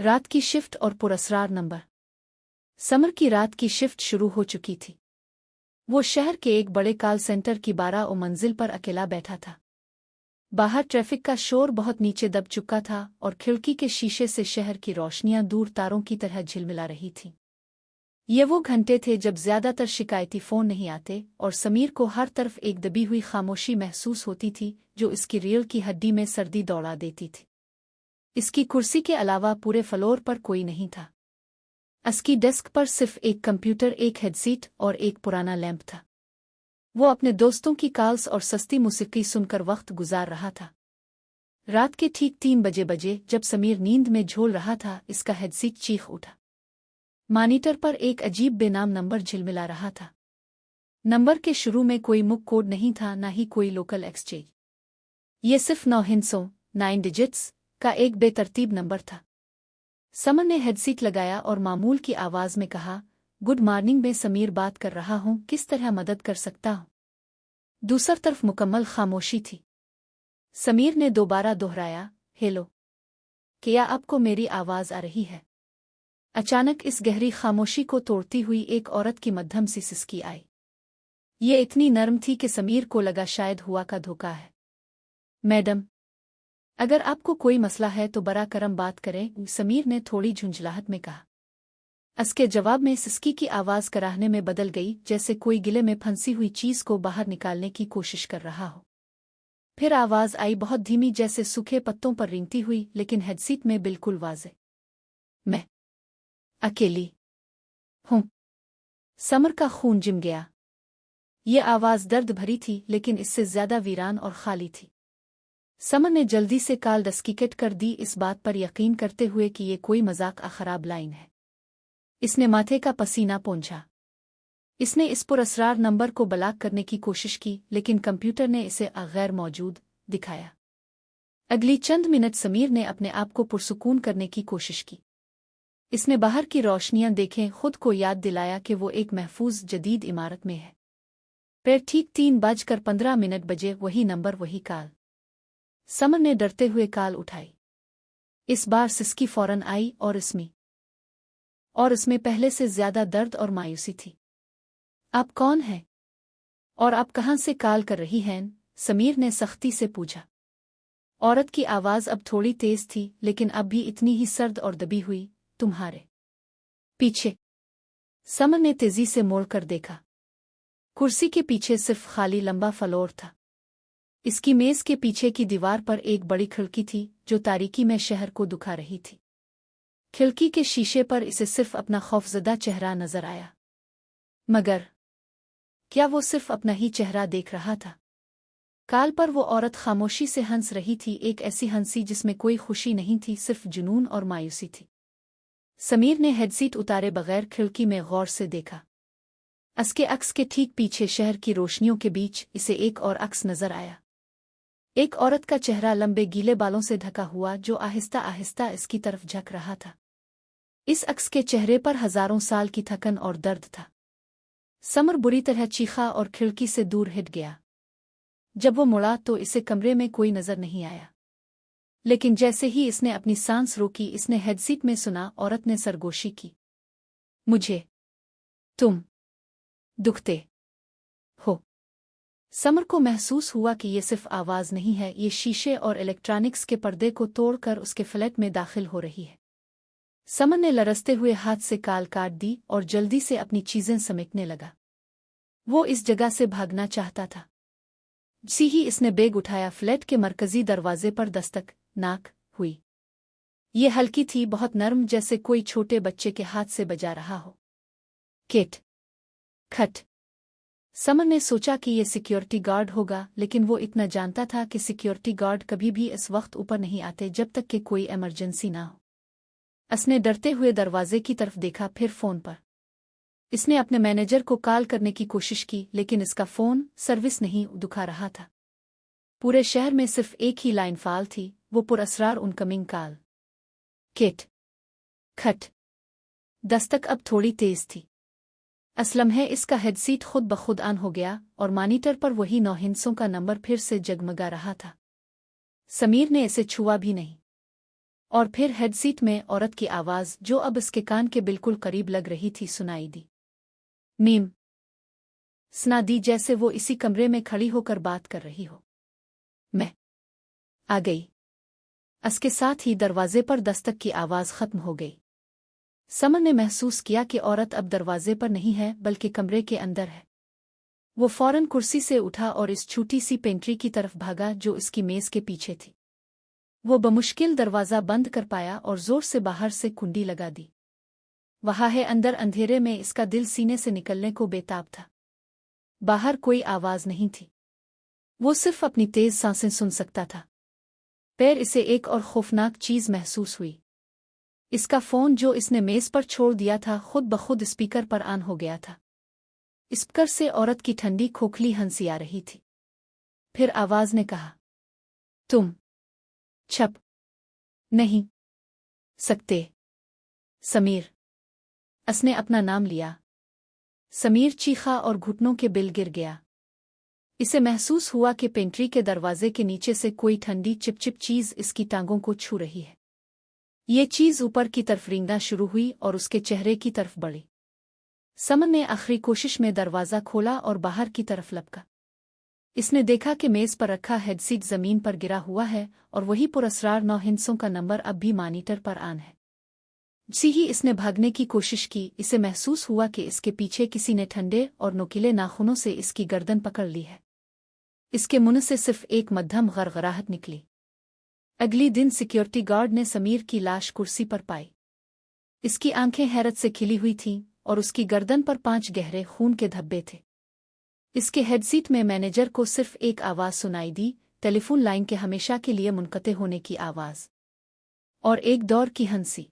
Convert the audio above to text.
रात की शिफ्ट और पुरस्कार नंबर। समर की रात की शिफ्ट शुरू हो चुकी थी। वो शहर के एक बड़े कॉल सेंटर की 12 मंजिल पर अकेला बैठा था। बाहर ट्रैफिक का शोर बहुत नीचे दब चुका था और खिड़की के शीशे से शहर की रोशनियां दूर तारों की तरह झिलमिला रही थीं। ये वो घंटे थे जब ज्यादातर शिकायती फोन नहीं आते और समीर को हर तरफ एक दबी हुई खामोशी महसूस होती थी जो इसकी रीढ़ की हड्डी में सर्दी दौड़ा देती थी। इसकी कुर्सी के अलावा पूरे फ्लोर पर कोई नहीं था। उसकी डेस्क पर सिर्फ एक कंप्यूटर, एक हेडसेट और एक पुराना लैंप था। वो अपने दोस्तों की कॉल्स और सस्ती मौसीकी सुनकर वक्त गुजार रहा था। रात के ठीक 3 बजे जब समीर नींद में झोल रहा था, इसका हेडसेट चीख उठा। मॉनिटर पर एक अजीब बेनाम नंबर झिलमिला रहा था। नंबर के शुरू में कोई मुख कोड नहीं था, ना ही कोई लोकल एक्सचेंज। ये सिर्फ 9 हिंसों 9 डिजिट्स का एक बेतरतीब नंबर था। समर ने हेडसेट लगाया और मामूल की आवाज में कहा, गुड मॉर्निंग, मैं समीर बात कर रहा हूं, किस तरह मदद कर सकता हूं? दूसरी तरफ मुकम्मल खामोशी थी। समीर ने दोबारा दोहराया, हेलो, क्या आपको मेरी आवाज आ रही है? अचानक इस गहरी खामोशी को तोड़ती हुई एक औरत की मध्यम सी सिसकी आई। ये इतनी नरम थी कि समीर को लगा शायद हुआ का धोखा है। मैडम, अगर आपको कोई मसला है तो बरा करम बात करें, समीर ने थोड़ी झुंझलाहट में कहा। उसके जवाब में सिसकी की आवाज कराहने में बदल गई, जैसे कोई गिले में फंसी हुई चीज को बाहर निकालने की कोशिश कर रहा हो। फिर आवाज आई, बहुत धीमी, जैसे सूखे पत्तों पर रेंगती हुई, लेकिन हेडसेट में बिल्कुल वाज़े। मैं अकेली हूं। समर का खून जिम गया। ये आवाज दर्द भरी थी, लेकिन इससे ज्यादा वीरान और खाली थी। समर ने जल्दी से कॉल डिस्कनेक्ट कर दी, इस बात पर यकीन करते हुए कि ये कोई मजाक खराब लाइन है। इसने माथे का पसीना पोंछा। इसने इस पुरस्कार नंबर को ब्लॉक करने की कोशिश की, लेकिन कंप्यूटर ने इसे गैर मौजूद दिखाया। अगली चंद मिनट समीर ने अपने आप को पुरसुकून करने की कोशिश की। इसने बाहर की रोशनियां देखें, खुद को याद दिलाया कि वो एक महफूज जदीद इमारत में है। फिर ठीक 3:15 बजे वही नंबर, वही कॉल। समर ने डरते हुए कॉल उठाई। इस बार सिसकी फौरन आई और इसमें पहले से ज्यादा दर्द और मायूसी थी। आप कौन हैं? और आप कहां से कॉल कर रही हैं? समीर ने सख्ती से पूछा। औरत की आवाज अब थोड़ी तेज थी, लेकिन अब भी इतनी ही सर्द और दबी हुई। तुम्हारे पीछे। समर ने तेजी से मोड़कर देखा। कुर्सी के पीछे सिर्फ खाली लंबा फ्लोर था। इसकी मेज के पीछे की दीवार पर एक बड़ी खिड़की थी जो तारीकी में शहर को दिखा रही थी। खिड़की के शीशे पर इसे सिर्फ अपना खौफजदा चेहरा नजर आया। मगर क्या वो सिर्फ अपना ही चेहरा देख रहा था? कॉल पर वो औरत खामोशी से हंस रही थी, एक ऐसी हंसी जिसमें कोई खुशी नहीं थी, सिर्फ जुनून और मायूसी थी। समीर ने हेडसेट उतारे बगैर खिड़की में गौर से देखा। उसके अक्स के ठीक पीछे शहर की रोशनियों के बीच इसे एक और अक्स नजर आया। एक औरत का चेहरा लंबे गीले बालों से ढका हुआ, जो आहिस्ता आहिस्ता इसकी तरफ झुक रहा था। इस अक्स के चेहरे पर हजारों साल की थकन और दर्द था। समर बुरी तरह चीखा और खिड़की से दूर हट गया। जब वो मुड़ा तो इसे कमरे में कोई नजर नहीं आया, लेकिन जैसे ही इसने अपनी सांस रोकी, इसने हेडसेट में सुना, औरत ने सरगोशी की, मुझे तुम दुखते हो। समर को महसूस हुआ कि ये सिर्फ आवाज नहीं है, ये शीशे और इलेक्ट्रॉनिक्स के पर्दे को तोड़कर उसके फ्लैट में दाखिल हो रही है। समर ने लरसते हुए हाथ से कॉल काट दी और जल्दी से अपनी चीजें समेटने लगा। वो इस जगह से भागना चाहता था। सी ही इसने बैग उठाया, फ्लैट के मरकजी दरवाजे पर दस्तक नाक हुई। ये हल्की थी, बहुत नरम, जैसे कोई छोटे बच्चे के हाथ से बजा रहा हो। केट खट। समर ने सोचा कि ये सिक्योरिटी गार्ड होगा, लेकिन वो इतना जानता था कि सिक्योरिटी गार्ड कभी भी इस वक्त ऊपर नहीं आते जब तक कि कोई इमरजेंसी ना हो। उसने डरते हुए दरवाजे की तरफ देखा, फिर फोन पर। इसने अपने मैनेजर को कॉल करने की कोशिश की, लेकिन इसका फोन सर्विस नहीं दिखा रहा था। पूरे शहर में सिर्फ एक ही लाइन फाल थी, वो पुरस्कार इनकमिंग कॉल। केट खट। दस्तक अब थोड़ी तेज थी। असलम है, इसका हेडसेट खुद ब खुद ऑन हो गया और मॉनिटर पर वही 9 हिंसों का नंबर फिर से जगमगा रहा था। समीर ने इसे छुआ भी नहीं। और फिर हेडसीट में औरत की आवाज़ जो अब इसके कान के बिल्कुल करीब लग रही थी सुनाई दी। मीम सुना दी जैसे वो इसी कमरे में खड़ी होकर बात कर रही हो। मैं आ गई। इसके साथ ही दरवाजे पर दस्तक की आवाज़ खत्म हो गई। समर ने महसूस किया कि औरत अब दरवाजे पर नहीं है बल्कि कमरे के अंदर है। वो फौरन कुर्सी से उठा और इस छोटी सी पेंट्री की तरफ भागा जो इसकी मेज के पीछे थी। वो बमुश्किल दरवाज़ा बंद कर पाया और जोर से बाहर से कुंडी लगा दी। वहाँ है अंदर अंधेरे में इसका दिल सीने से निकलने को बेताब था। बाहर कोई आवाज़ नहीं थी। वो सिर्फ अपनी तेज सांसें सुन सकता था। पैर इसे एक और खौफनाक चीज़ महसूस हुई। इसका फ़ोन जो इसने मेज़ पर छोड़ दिया था खुद बखुद स्पीकर पर ऑन हो गया था। स्पीकर से औरत की ठंडी खोखली हंसी आ रही थी। फिर आवाज़ ने कहा, तुम छप नहीं सकते समीर। उसने अपना नाम लिया। समीर चीखा और घुटनों के बिल गिर गया। इसे महसूस हुआ कि पेंट्री के दरवाजे के नीचे से कोई ठंडी चिपचिप चीज़ इसकी टांगों को छू रही है। ये चीज़ ऊपर की तरफ रेंगना शुरू हुई और उसके चेहरे की तरफ बढ़ी। समर ने आखिरी कोशिश में दरवाज़ा खोला और बाहर की तरफ लपका। इसने देखा कि मेज़ पर रखा हेडसीट ज़मीन पर गिरा हुआ है और वही पुरस्कार 9 हिंसों का नंबर अब भी मॉनिटर पर ऑन है। जैसे ही इसने भागने की कोशिश की इसे महसूस हुआ कि इसके पीछे किसी ने ठंडे और नुकीले नाखूनों से इसकी गर्दन पकड़ ली है। इसके मुंह से सिर्फ एक मध्यम गड़गड़ाहट निकली। अगली दिन सिक्योरिटी गार्ड ने समीर की लाश कुर्सी पर पाई। इसकी आंखें हैरत से खिली हुई थीं और उसकी गर्दन पर 5 गहरे खून के धब्बे थे। इसके हेडसीट में मैनेजर को सिर्फ एक आवाज़ सुनाई दी, टेलीफोन लाइन के हमेशा के लिए मुनक़ते होने की आवाज़ और एक दौर की हंसी।